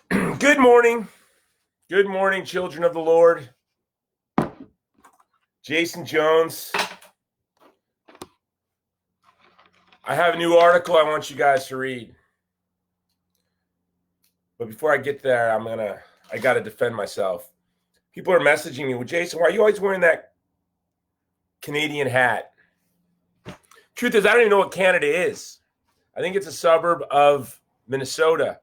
Good morning. Good morning, children of the Lord. Jason Jones. I have a new article I want you guys to read. But before I get there, I got to defend myself. People are messaging me, well, Jason, why are you always wearing that Canadian hat? Truth is, I don't even know what Canada is. I think it's a suburb of Minnesota.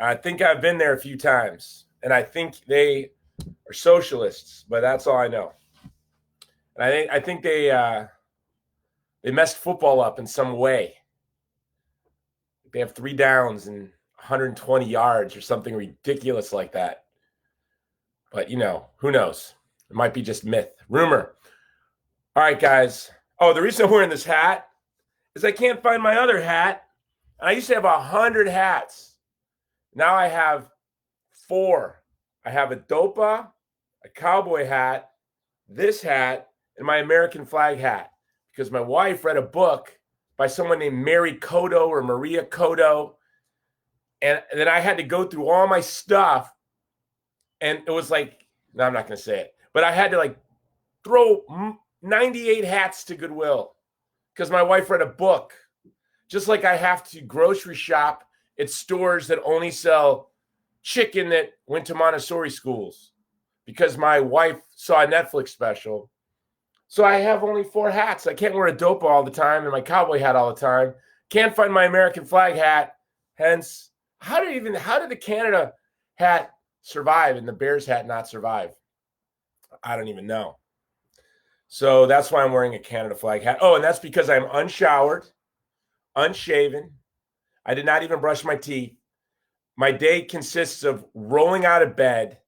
I think I've been there a few times, and I think they are socialists, but that's all I know. And I think they messed football up in some way. They have 3 downs and 120 yards or something ridiculous like that. But, who knows? It might be just myth, rumor. All right, guys. Oh, the reason I'm wearing this hat is I can't find my other hat. I used to have 100 hats. Now I have 4. I have a dopa, a cowboy hat, this hat, and my American flag hat. Because my wife read a book by someone named Mary Cotto or Maria Cotto. And then I had to go through all my stuff. And it was like, no, I'm not going to say it. But I had to throw 98 hats to Goodwill because my wife read a book. Just like I have to grocery shop at stores that only sell chicken that went to Montessori schools because my wife saw a Netflix special. So I have only 4 hats. I can't wear a dopa all the time and my cowboy hat all the time. Can't find my American flag hat. Hence, how did the Canada hat survive and the Bears hat not survive? I don't even know. So that's why I'm wearing a Canada flag hat. Oh, and that's because I'm unshowered, unshaven. I did not even brush my teeth. My day consists of rolling out of bed,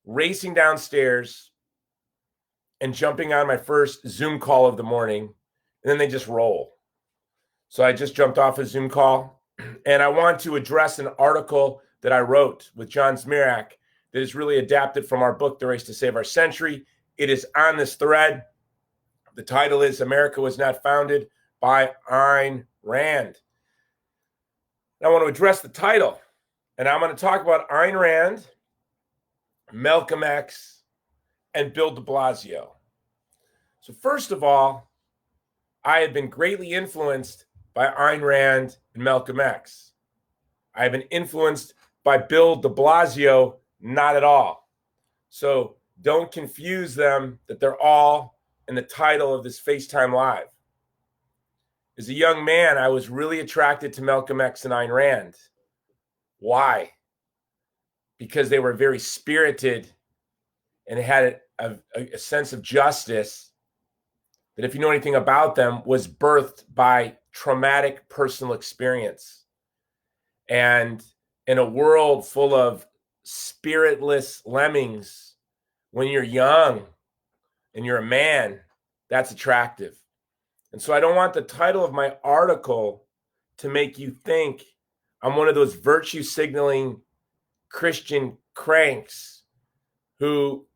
racing downstairs, and jumping on my first Zoom call of the morning, and then they just roll. So I just jumped off a Zoom call, and I want to address an article that I wrote with John Zmirak that is really adapted from our book, The Race to Save Our Century. It is on this thread. The title is America Was Not Founded by Ayn Rand. I want to address the title, and I'm going to talk about Ayn Rand, Malcolm X, and Bill DeBlasio. So first of all, I have been greatly influenced by Ayn Rand and Malcolm X. I have been influenced by Bill DeBlasio, not at all. So don't confuse them that they're all in the title of this FaceTime Live. As a young man, I was really attracted to Malcolm X and Ayn Rand. Why? Because they were very spirited and had a sense of justice that, if you know anything about them, was birthed by traumatic personal experience. And in a world full of spiritless lemmings, when you're young and you're a man, that's attractive. And so I don't want the title of my article to make you think I'm one of those virtue signaling Christian cranks who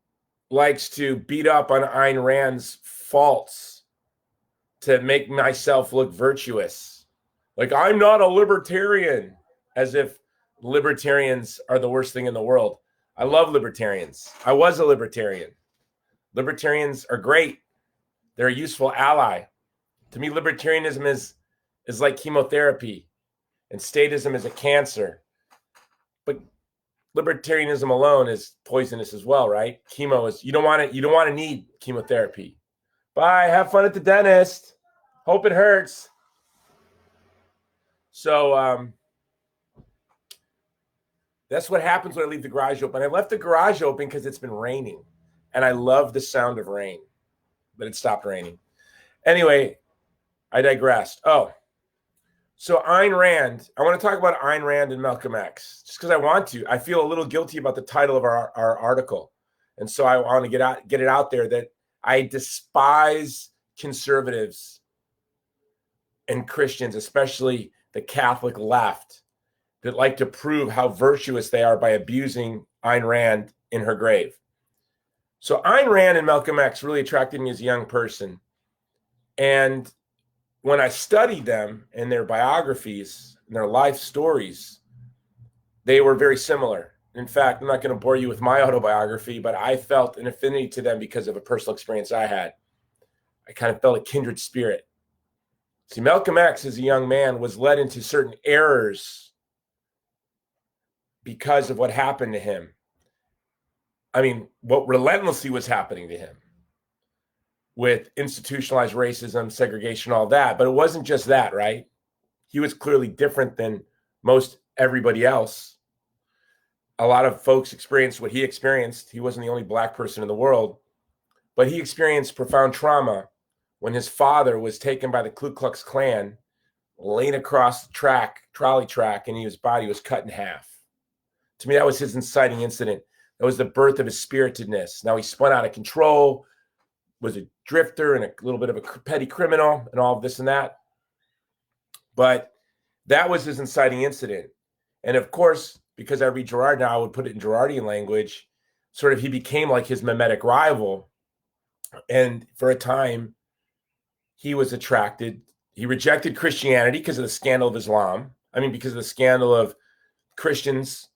likes to beat up on Ayn Rand's faults to make myself look virtuous. Like, I'm not a libertarian, as if libertarians are the worst thing in the world. I love libertarians. I was a libertarian. Libertarians are great. They're a useful ally. To me, libertarianism is like chemotherapy, and statism is a cancer. But libertarianism alone is poisonous as well, right? Chemo is, you don't want to need chemotherapy. Bye. Have fun at the dentist. Hope it hurts. So that's what happens when I leave the garage open. I left the garage open because it's been raining, and I love the sound of rain, but it stopped raining. Anyway, I digressed. Oh, so Ayn Rand, I want to talk about Ayn Rand and Malcolm X, just because I want to. I feel a little guilty about the title of our article. And so I want to get it out there that I despise conservatives and Christians, especially the Catholic left, that like to prove how virtuous they are by abusing Ayn Rand in her grave. So Ayn Rand and Malcolm X really attracted me as a young person. And when I studied them and their biographies and their life stories, they were very similar. In fact, I'm not going to bore you with my autobiography, but I felt an affinity to them because of a personal experience I had. I kind of felt a kindred spirit. See, Malcolm X, as a young man, was led into certain errors because of what happened to him. I mean, what relentlessly was happening to him with institutionalized racism, segregation, all that. But it wasn't just that, right? He was clearly different than most everybody else. A lot of folks experienced what he experienced. He wasn't the only black person in the world, but he experienced profound trauma when his father was taken by the Ku Klux Klan, laid across the trolley track, and his body was cut in half. To me, that was his inciting incident. That was the birth of his spiritedness. Now he spun out of control, was a drifter and a little bit of a petty criminal and all of this and that. But that was his inciting incident. And of course, because I read Girard now, I would put it in Girardian language, sort of he became like his mimetic rival. And for a time, he was attracted. He rejected Christianity because of the scandal of Islam. I mean, because of the scandal of Christians,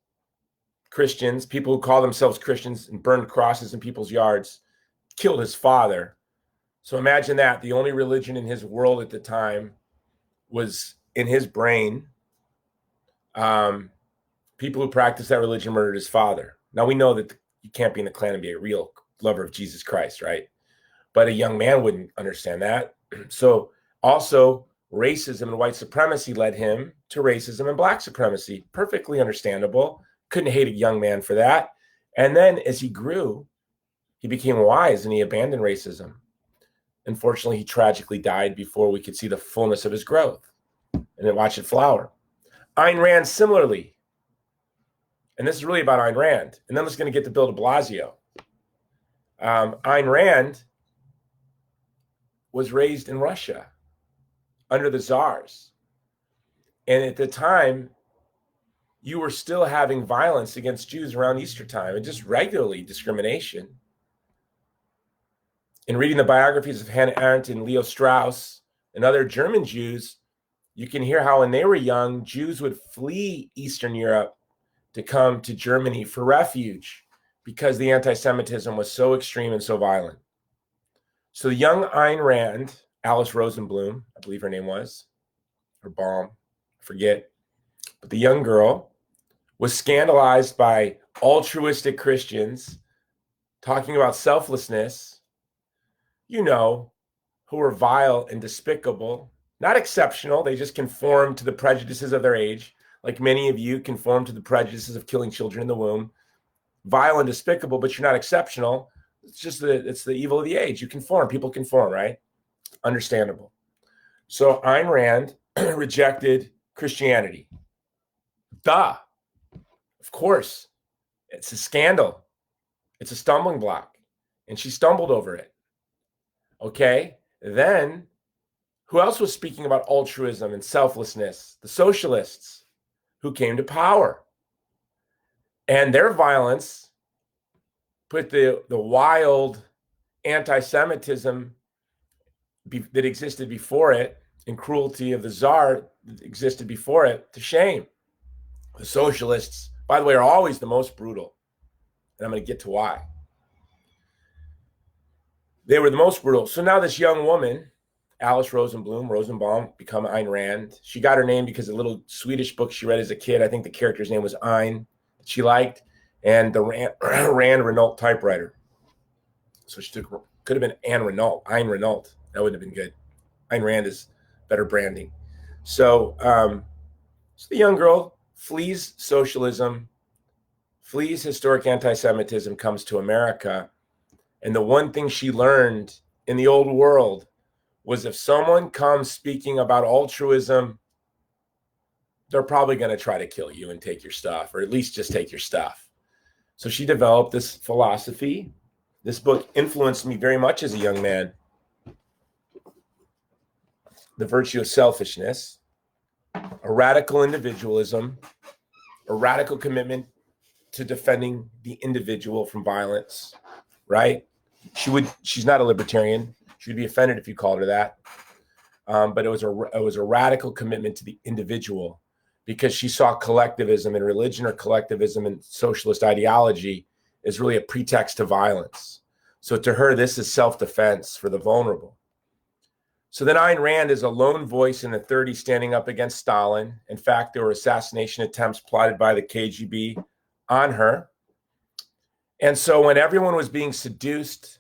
people who call themselves Christians and burned crosses in people's yards, killed his father. So imagine that. The only religion in his world at the time was in his brain. People who practiced that religion murdered his father. Now we know that you can't be in the Klan and be a real lover of Jesus Christ, right? But a young man wouldn't understand that. So also racism and white supremacy led him to racism and black supremacy. Perfectly understandable. Couldn't hate a young man for that. And then as he grew, he became wise and he abandoned racism. Unfortunately, he tragically died before we could see the fullness of his growth and then watch it flower. Ayn Rand similarly. And this is really about Ayn Rand. And then let's going to get to Bill DeBlasio. Ayn Rand was raised in Russia under the czars. And at the time, you were still having violence against Jews around Easter time and just regularly discrimination. In reading the biographies of Hannah Arendt and Leo Strauss and other German Jews, you can hear how when they were young, Jews would flee Eastern Europe to come to Germany for refuge because the anti-Semitism was so extreme and so violent. So the young Ayn Rand, Alice Rosenblum, I believe her name was, or Baum, I forget, but the young girl was scandalized by altruistic Christians talking about selflessness, who were vile and despicable, not exceptional. They just conformed to the prejudices of their age, like many of you conform to the prejudices of killing children in the womb. Vile and despicable, but you're not exceptional. It's the evil of the age. You conform. People conform, right? Understandable. So Ayn Rand rejected Christianity. Duh. Of course. It's a scandal. It's a stumbling block. And she stumbled over it. Okay? Then, who else was speaking about altruism and selflessness? The socialists who came to power. And their violence put the wild anti-Semitism that existed before it and cruelty of the czar that existed before it to shame. The socialists, by the way, are always the most brutal. And I'm going to get to why. They were the most brutal. So now this young woman, Alice Rosenbaum, become Ayn Rand. She got her name because a little Swedish book she read as a kid, I think the character's name was Ayn, that she liked, and the Rand Renault typewriter. So she could have been Ayn Renault. That would have been good. Ayn Rand is better branding. So, so the young girl flees socialism, flees historic anti-Semitism, comes to America. And the one thing she learned in the old world was if someone comes speaking about altruism, they're probably going to try to kill you and take your stuff, or at least just take your stuff. So she developed this philosophy. This book influenced me very much as a young man. The Virtue of Selfishness, a radical individualism, a radical commitment to defending the individual from violence, right? She's not a libertarian. She would be offended if you called her that. But it was a radical commitment to the individual, because she saw collectivism in religion or collectivism in socialist ideology is really a pretext to violence. So to her, this is self-defense for the vulnerable. So then Ayn Rand is a lone voice in the 30s standing up against Stalin. In fact, there were assassination attempts plotted by the KGB on her. And so when everyone was being seduced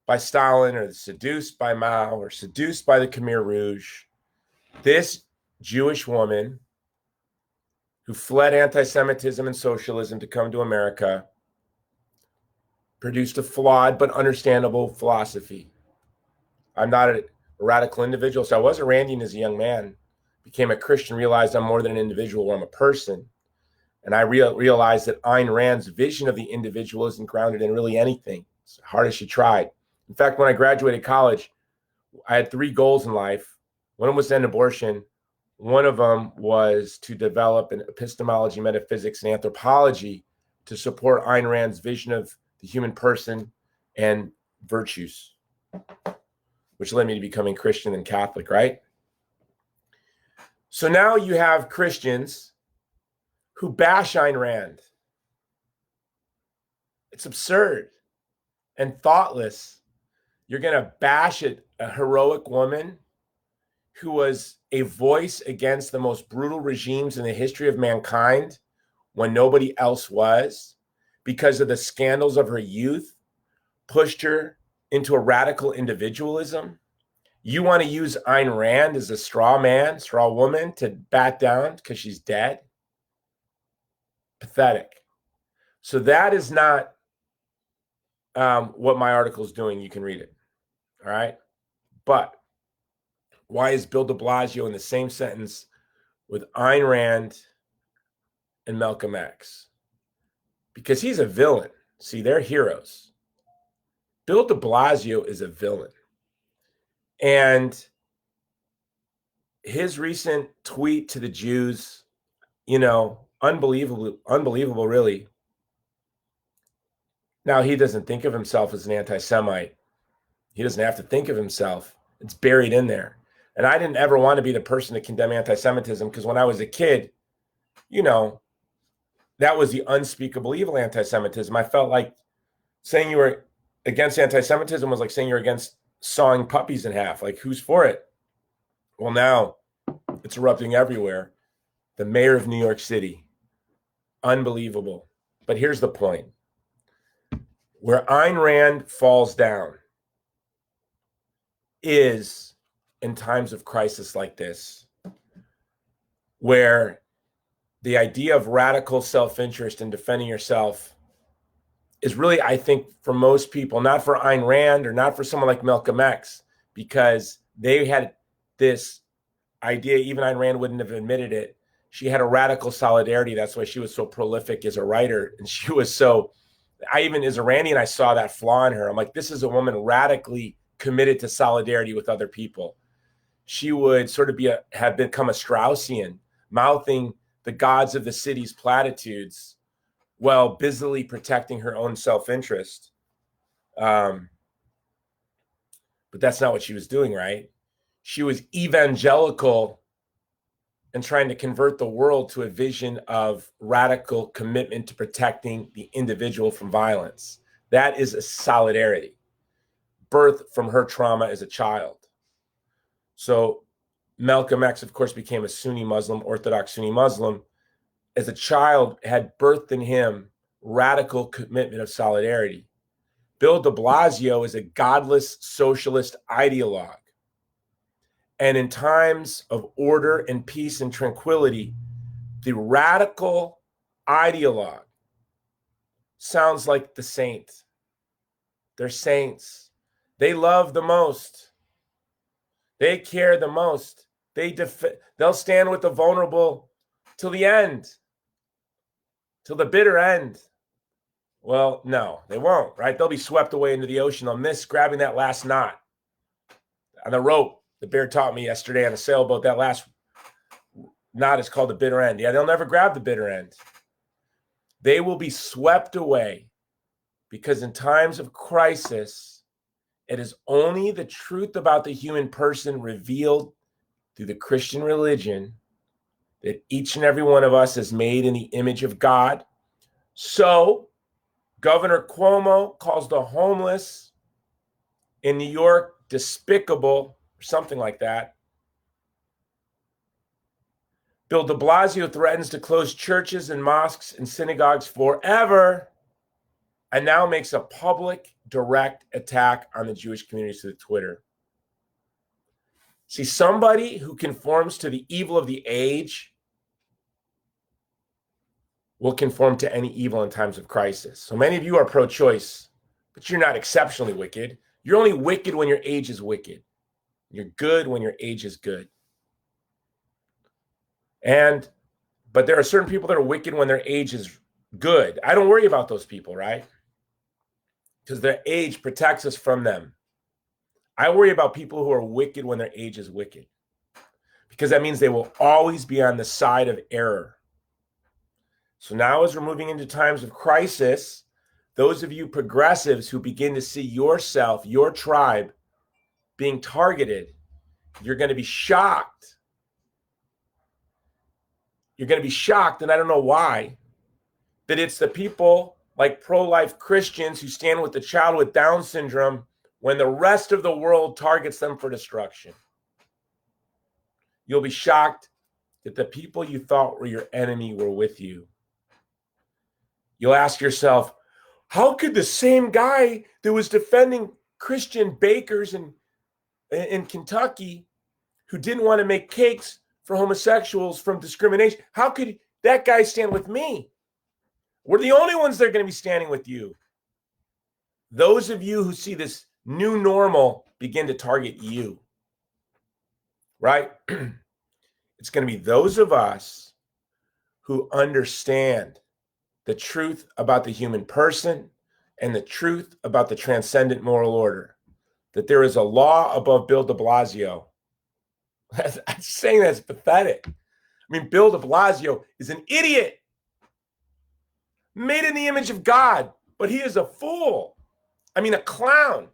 by Stalin or seduced by Mao or seduced by the Khmer Rouge, this Jewish woman who fled anti-Semitism and socialism to come to America produced a flawed but understandable philosophy. I'm not a radical individual, so I was a Randian as a young man, became a Christian, realized I'm more than an individual, I'm a person. And I realized that Ayn Rand's vision of the individual isn't grounded in really anything, as hard as she tried. In fact, when I graduated college, I had 3 goals in life. One was to end abortion. One of them was to develop an epistemology, metaphysics, and anthropology to support Ayn Rand's vision of the human person and virtues, which led me to becoming Christian and Catholic, right? So now you have Christians who bash Ayn Rand. It's absurd and thoughtless. You're going to bash a heroic woman who was a voice against the most brutal regimes in the history of mankind when nobody else was, because of the scandals of her youth, pushed her into a radical individualism. You want to use Ayn Rand as a straw man, straw woman to bat down because she's dead? Pathetic. So that is not what my article is doing. You can read it. All right. But why is Bill DeBlasio in the same sentence with Ayn Rand and Malcolm X? Because he's a villain. See, they're heroes. Bill de Blasio is a villain. And his recent tweet to the Jews, unbelievable, really. Now, he doesn't think of himself as an anti-Semite. He doesn't have to think of himself. It's buried in there. And I didn't ever want to be the person to condemn anti-Semitism, because when I was a kid, that was the unspeakable evil anti-Semitism. I felt like saying you were against anti-Semitism was like saying you're against sawing puppies in half. Like, who's for it? Well, now it's erupting everywhere. The mayor of New York City. Unbelievable. But here's the point. Where Ayn Rand falls down is in times of crisis like this, where the idea of radical self-interest and defending yourself is really, I think, for most people, not for Ayn Rand or not for someone like Malcolm X, because they had this idea, even Ayn Rand wouldn't have admitted it. She had a radical solidarity. That's why she was so prolific as a writer. And she was so, even as a Randian, I saw that flaw in her. I'm like, this is a woman radically committed to solidarity with other people. She would sort of have become a Straussian, mouthing the gods of the city's platitudes while busily protecting her own self-interest. But that's not what she was doing, right? She was evangelical and trying to convert the world to a vision of radical commitment to protecting the individual from violence. That is a solidarity, birthed from her trauma as a child. So Malcolm X, of course, became a Sunni Muslim, Orthodox Sunni Muslim. As a child, had birthed in him radical commitment of solidarity. Bill de Blasio is a godless socialist ideologue. And in times of order and peace and tranquility, the radical ideologue sounds like the saint. They're saints. They love the most. They care the most. They'll stand with the vulnerable till the end, till the bitter end. Well, no, they won't, right? They'll be swept away into the ocean. They'll miss grabbing that last knot on the rope. The bear taught me yesterday on a sailboat, that last knot is called the bitter end. Yeah, they'll never grab the bitter end. They will be swept away, because in times of crisis, it is only the truth about the human person revealed through the Christian religion that each and every one of us is made in the image of God. So Governor Cuomo calls the homeless in New York despicable, or something like that. Bill DeBlasio threatens to close churches and mosques and synagogues forever, and now makes a public, direct attack on the Jewish community through Twitter. See, somebody who conforms to the evil of the age will conform to any evil in times of crisis. So many of you are pro-choice, but you're not exceptionally wicked. You're only wicked when your age is wicked. You're good when your age is good. But there are certain people that are wicked when their age is good. I don't worry about those people, right? Because their age protects us from them. I worry about people who are wicked when their age is wicked, because that means they will always be on the side of error. So now, as we're moving into times of crisis, those of you progressives who begin to see yourself, your tribe, being targeted, you're going to be shocked. You're going to be shocked, and I don't know why, that it's the people like pro-life Christians who stand with the child with Down syndrome when the rest of the world targets them for destruction. You'll be shocked that the people you thought were your enemy were with you. You'll ask yourself, how could the same guy that was defending Christian bakers in Kentucky who didn't want to make cakes for homosexuals from discrimination, how could that guy stand with me? We're the only ones that are going to be standing with you. Those of you who see this new normal begin to target you, right? It's going to be those of us who understand the truth about the human person and the truth about the transcendent moral order, that there is a law above Bill DeBlasio. I'm saying that's pathetic. I mean, Bill DeBlasio is an idiot, made in the image of God, but he is a fool. I mean, a clown.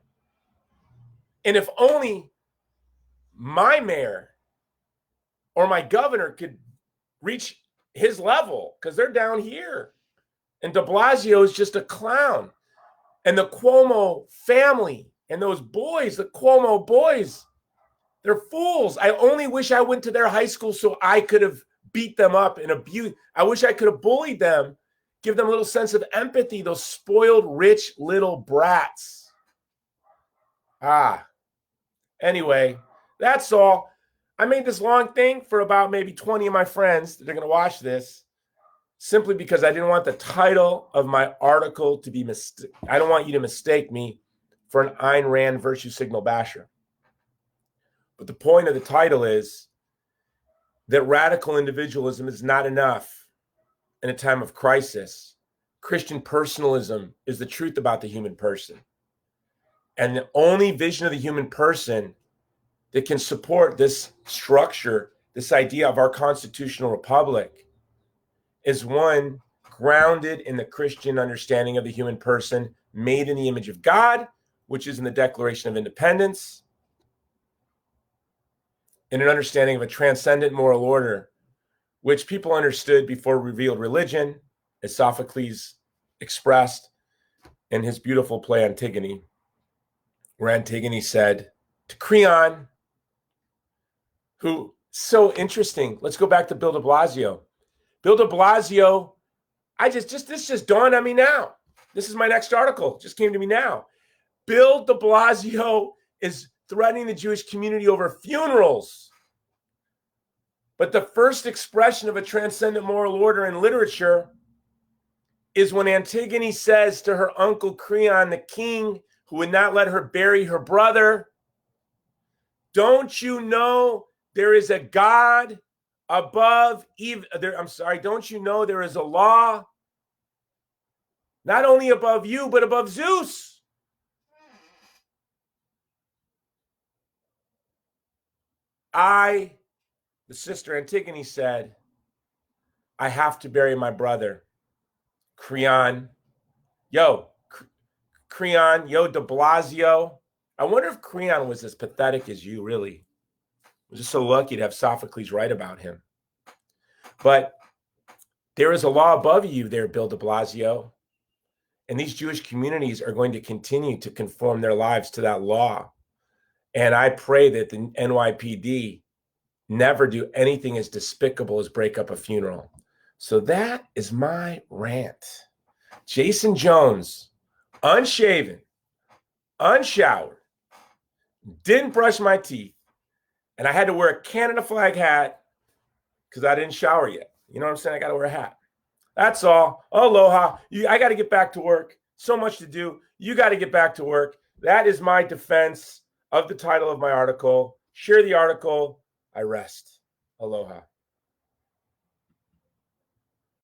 And if only my mayor or my governor could reach his level, because they're down here. And de Blasio is just a clown. And the Cuomo family and those boys, the Cuomo boys, they're fools. I only wish I went to their high school so I could have beat them up and abused. I wish I could have bullied them, give them a little sense of empathy, those spoiled, rich little brats. Anyway, that's all. I made this long thing for about maybe 20 of my friends that are going to watch this, simply because I didn't want the title of my article to be I don't want you to mistake me for an Ayn Rand virtue signal basher. But the point of the title is that radical individualism is not enough in a time of crisis. Christian personalism is the truth about the human person. And the only vision of the human person that can support this structure, this idea of our constitutional republic, is one grounded in the Christian understanding of the human person, made in the image of God, which is in the Declaration of Independence, and an understanding of a transcendent moral order, which people understood before revealed religion, as Sophocles expressed in his beautiful play Antigone, where Antigone said to Creon, who, so interesting. Let's go back to Bill DeBlasio. Bill DeBlasio, this just dawned on me now. This is my next article. Just came to me now. Bill DeBlasio is threatening the Jewish community over funerals. But the first expression of a transcendent moral order in literature is when Antigone says to her uncle Creon, the king, who would not let her bury her brother, don't you know there is a God above even don't you know there is a law not only above you but above Zeus? The sister Antigone said, I have to bury my brother. Creon, de Blasio. I wonder if Creon was as pathetic as you, really. I was just so lucky to have Sophocles write about him. But there is a law above you there, Bill DeBlasio. And these Jewish communities are going to continue to conform their lives to that law. And I pray that the NYPD never do anything as despicable as break up a funeral. So that is my rant. Jason Jones, unshaven, unshowered, didn't brush my teeth, and I had to wear a Canada flag hat because I didn't shower yet. You know what I'm saying? I got to wear a hat. That's all. Aloha. I got to get back to work. So much to do. You got to get back to work. That is my defense of the title of my article. Share the article. I rest. Aloha.